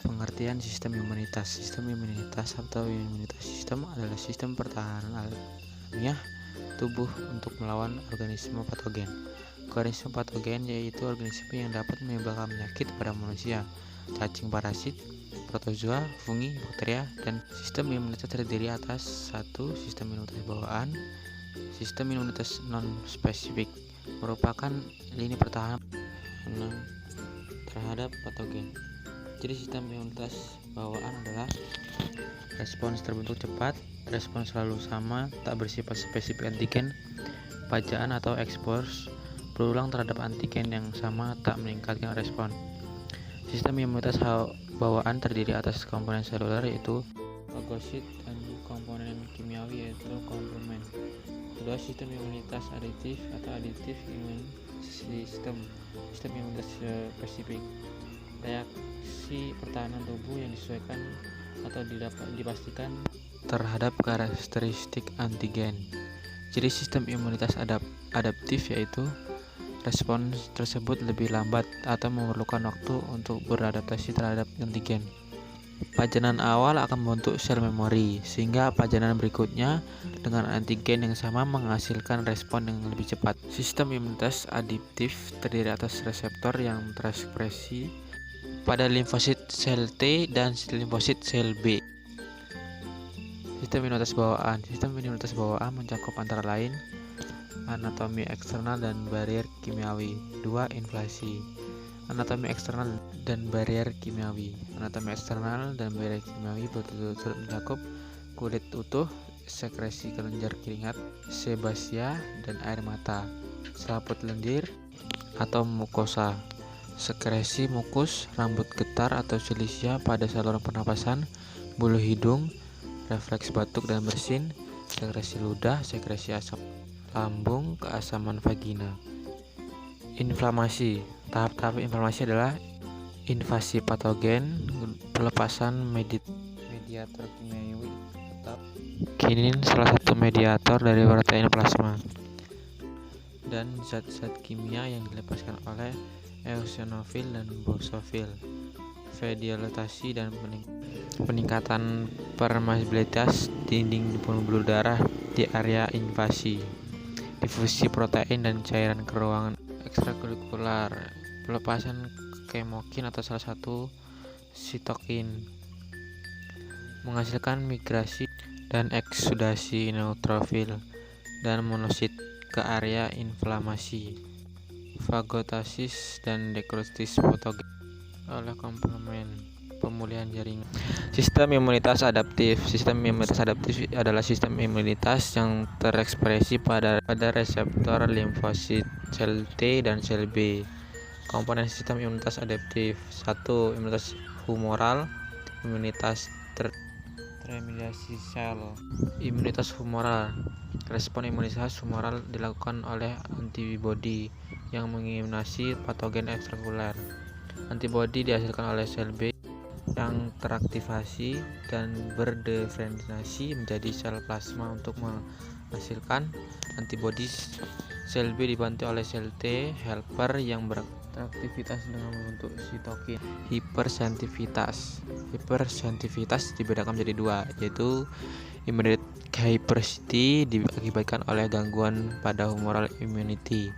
Pengertian sistem imunitas. Sistem imunitas atau imunitas sistem adalah sistem pertahanan alamiah tubuh untuk melawan organisme patogen. Organisme patogen yaitu organisme yang dapat menyebabkan penyakit pada manusia, cacing parasit, protozoa, fungi, bakteria, dan sistem imunitas terdiri atas satu sistem imunitas bawaan. Sistem imunitas non-spesifik merupakan lini pertahanan terhadap patogen. Jadi sistem imunitas bawaan adalah respons terbentuk cepat, respons selalu sama, tak bersifat spesifik antigen, pajaan atau ekspos berulang terhadap antigen yang sama, tak meningkatkan respon. Sistem imunitas bawaan terdiri atas komponen seluler yaitu fagosit dan komponen kimiawi yaitu komplement. Kedua, sistem imunitas aditif atau additive immune system. Sistem imunitas spesifik, reaksi pertahanan tubuh yang disesuaikan atau dipastikan terhadap karakteristik antigen. Jadi sistem imunitas adaptif yaitu respons tersebut lebih lambat atau memerlukan waktu untuk beradaptasi terhadap antigen. Pajanan awal akan membentuk sel memori, sehingga pajanan berikutnya dengan antigen yang sama menghasilkan respon yang lebih cepat. Sistem imunitas adaptif terdiri atas reseptor yang terekspresi pada limfosit sel T dan limfosit sel B. Sistem imunitas bawaan. Sistem imunitas bawaan mencakup antara lain anatomi eksternal dan barier kimiawi. 2. Inflasi. Anatomi eksternal dan barier kimiawi. Anatomi eksternal dan barier kimiawi berturut-turut mencakup kulit utuh, sekresi kelenjar keringat, sebasia dan air mata, selaput lendir atau mukosa, sekresi mukus, rambut getar atau silisia pada saluran pernapasan, bulu hidung, refleks batuk dan bersin, sekresi ludah, sekresi asam lambung, keasaman vagina. Inflamasi. Tahap-tahap inflamasi adalah invasi patogen, pelepasan mediator kimiawi atau kinin, salah satu mediator dari protein plasma, dan zat-zat kimia yang dilepaskan oleh eosinofil dan basofil. Vasodilatasi dan peningkatan permeabilitas dinding pembuluh darah di area invasi. Difusi protein dan cairan ke ruangan ekstrakurikular, pelepasan kemokin atau salah satu sitokin, menghasilkan migrasi dan eksudasi neutrofil dan monosit ke area inflamasi. Fagotasis dan nekrosis patogen oleh komplement pemulihan jaringan. Sistem imunitas adaptif. Sistem imunitas adaptif adalah sistem imunitas yang terekspresi pada reseptor limfosit sel T dan sel B. Komponen sistem imunitas adaptif. 1. Imunitas humoral. Imunitas remediasi sel. Imunitas humoral. Respon imunitas humoral dilakukan oleh antibodi yang mengimunasi patogen ekstrakuler. Antibodi dihasilkan oleh sel B yang teraktivasi dan berdiferensiasi menjadi sel plasma untuk menghasilkan antibodi. Sel B dibantu oleh sel T helper yang beraktivitas dengan membentuk sitokin. Hipersensitivitas dibedakan menjadi dua, yaitu immediate hypersensitivity diakibatkan oleh gangguan pada humoral immunity.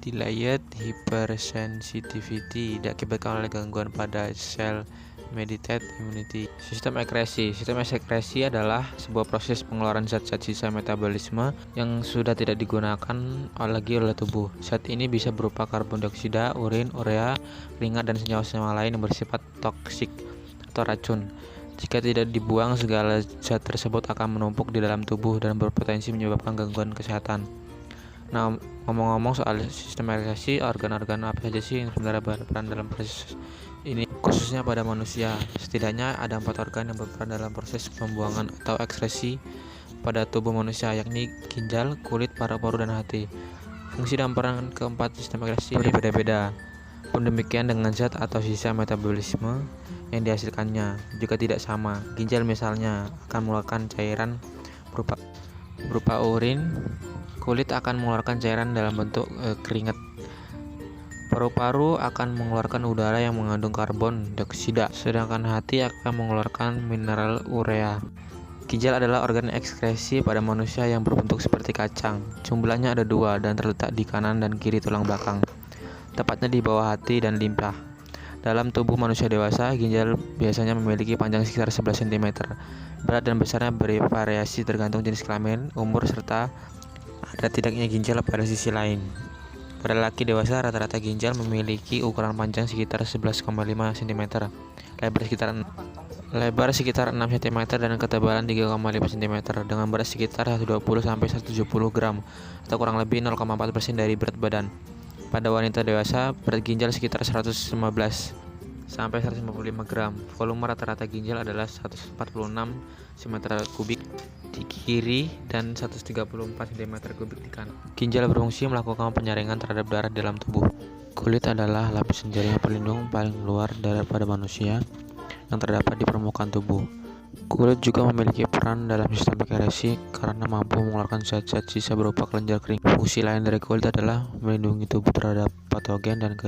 Delayed hypersensitivity diakibatkan oleh gangguan pada sel mediated immunity. Sistem ekskresi adalah sebuah proses pengeluaran zat-zat sisa metabolisme yang sudah tidak digunakan lagi oleh tubuh. Zat ini bisa berupa karbon dioksida, urin, urea, keringat, dan senyawa-senyawa lain yang bersifat toksik atau racun. Jika tidak dibuang, segala zat tersebut akan menumpuk di dalam tubuh dan berpotensi menyebabkan gangguan kesehatan. Nah, ngomong-ngomong soal sistem ekskresi, organ-organ apa saja sih yang sebenarnya berperan dalam proses ini, khususnya pada manusia? Setidaknya ada 4 organ yang berperan dalam proses pembuangan atau ekskresi pada tubuh manusia, yakni ginjal, kulit, paru-paru, dan hati. Fungsi dan peran keempat sistem ekskresi ini berbeda. Pun demikian dengan zat atau sisa metabolisme yang dihasilkannya juga tidak sama. Ginjal misalnya akan mengeluarkan cairan berupa urin. Kulit akan mengeluarkan cairan dalam bentuk keringat. Paru-paru akan mengeluarkan udara yang mengandung karbon dioksida, sedangkan hati akan mengeluarkan mineral urea. Ginjal adalah organ ekskresi pada manusia yang berbentuk seperti kacang. Jumlahnya ada 2 dan terletak di kanan dan kiri tulang belakang, tepatnya di bawah hati dan limpa. Dalam tubuh manusia dewasa, ginjal biasanya memiliki panjang sekitar 11 cm. Berat dan besarnya bervariasi tergantung jenis kelamin, umur, serta ada tidaknya ginjal pada sisi lain. Pada laki dewasa, rata-rata ginjal memiliki ukuran panjang sekitar 11,5 cm, lebar sekitar 6 cm dan ketebalan 3,5 cm, dengan berat sekitar 120-170 gram atau kurang lebih 0,4% dari berat badan. Pada wanita dewasa, berat ginjal sekitar 115 sampai 155 gram. Volume rata-rata ginjal adalah 146 cm3 di kiri dan 134 cm3 di kanan. Ginjal berfungsi melakukan penyaringan terhadap darah dalam tubuh. Kulit adalah lapisan jaringan pelindung paling luar daripada manusia yang terdapat di permukaan tubuh. Kulit juga memiliki peran dalam sistem ekskresi karena mampu mengeluarkan zat-zat sisa berupa kelenjar kering. Fungsi lain dari kulit adalah melindungi tubuh terhadap patogen dan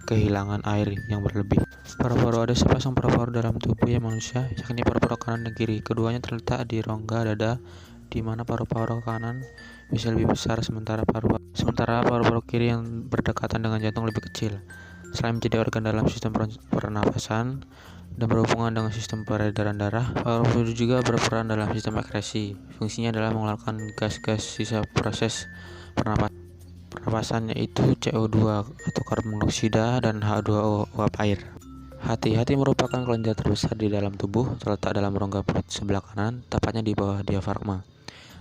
kehilangan air yang berlebih. Paru-paru, ada sepasang paru-paru dalam tubuh manusia, yakni paru-paru kanan dan kiri. Keduanya terletak di rongga dada, di mana paru-paru kanan bisa lebih besar sementara paru-paru kiri yang berdekatan dengan jantung lebih kecil. Selain menjadi organ dalam sistem pernapasan dan berhubungan dengan sistem peredaran darah, paru-paru juga berperan dalam sistem ekskresi. Fungsinya adalah mengeluarkan gas-gas sisa proses pernapasan, yaitu CO2 atau karbon dioksida dan H2O uap air. Hati merupakan kelenjar terbesar di dalam tubuh, terletak dalam rongga perut sebelah kanan, tepatnya di bawah diafragma.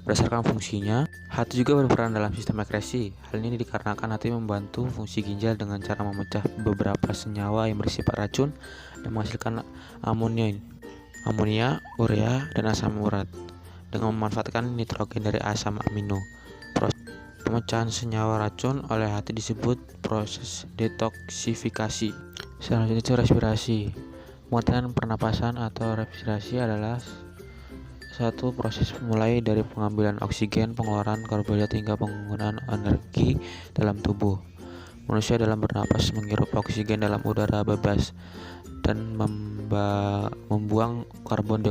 Berdasarkan fungsinya, hati juga berperan dalam sistem ekskresi. Hal ini dikarenakan hati membantu fungsi ginjal dengan cara memecah beberapa senyawa yang bersifat racun dan menghasilkan amonia, urea, dan asam urat dengan memanfaatkan nitrogen dari asam amino. Proses pemecahan senyawa racun oleh hati disebut proses detoksifikasi. Selanjutnya itu respirasi. Pengertian pernapasan atau respirasi adalah satu proses mulai dari pengambilan oksigen, pengeluaran karbohidrat hingga penggunaan energi dalam tubuh. Manusia dalam bernapas menghirup oksigen dalam udara bebas dan membuang karbon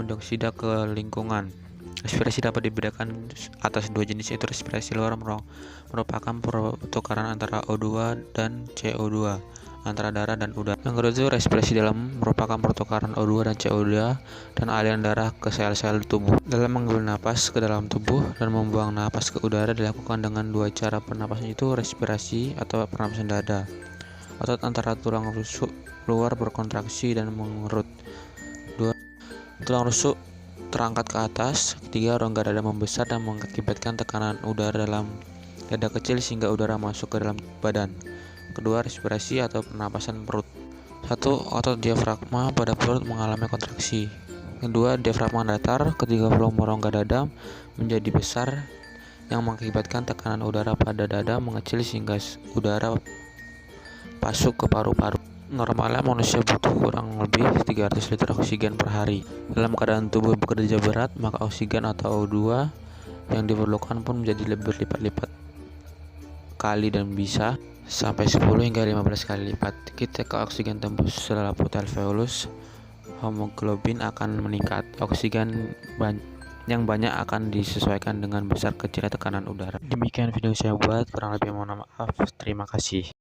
dioksida ke lingkungan. Respirasi dapat dibedakan atas 2 jenis, yaitu respirasi luar merupakan pertukaran antara O2 dan CO2 antara darah dan udara. Yang kedua itu respirasi dalam, merupakan pertukaran O2 dan CO2 dan aliran darah ke sel-sel tubuh. Dalam mengambil napas ke dalam tubuh dan membuang napas ke udara dilakukan dengan 2 cara pernapasan, itu respirasi atau pernapasan dada. Otot antara tulang rusuk luar berkontraksi dan mengerut. 2. Tulang rusuk terangkat ke atas. 3. Rongga dada membesar dan mengakibatkan tekanan udara dalam dada kecil sehingga udara masuk ke dalam badan. Kedua, respirasi atau pernapasan perut. 1. Otot diafragma pada perut mengalami kontraksi. Kedua, diafragma datar. Ketiga, volume rongga dada menjadi besar yang mengakibatkan tekanan udara pada dada mengecil sehingga udara masuk ke paru-paru. Normalnya manusia butuh kurang lebih 300 liter oksigen per hari. Dalam keadaan tubuh bekerja berat, maka oksigen atau O2 yang diperlukan pun menjadi lebih berlipat-lipat kali dan bisa sampai 10 hingga 15 kali lipat. Ketika oksigen tembus selaput alveolus, hemoglobin akan meningkat. Oksigen yang banyak akan disesuaikan dengan besar kecilnya tekanan udara. Demikian video saya buat, kurang lebih mohon maaf. Terima kasih.